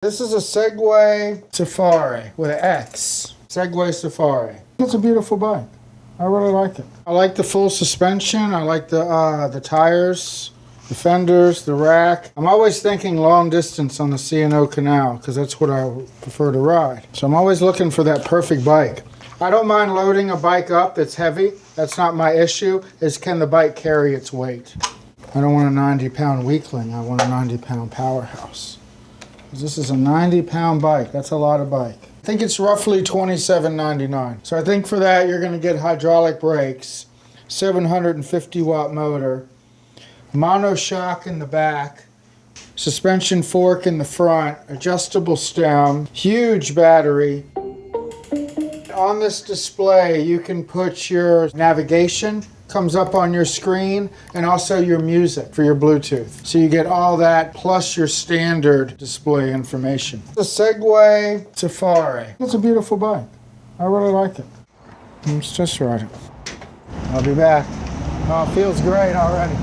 This is a Segway Xafari with an X. Segway Xafari. It's a beautiful bike. I really like it. I like the full suspension. I like the tires, the fenders, the rack. I'm always thinking long distance on the C&O Canal because that's what I prefer to ride. So I'm always looking for that perfect bike. I don't mind loading a bike up that's heavy. That's not my issue. Is can the bike carry its weight? I don't want a 90-pound weakling. I want a 90-pound powerhouse. This is a 90-pound bike. That's a lot of bike. I think it's roughly $27.99. So I think for that you're going to get hydraulic brakes, 750-watt motor, monoshock in the back, suspension fork in the front, adjustable stem, huge battery. On this display you can put your navigation, comes up on your screen, and also your music for your Bluetooth. So you get all that plus your standard display information. The Segway Xafari. It's a beautiful bike. I really like it. Let's just ride it. I'll be back. Oh, it feels great already.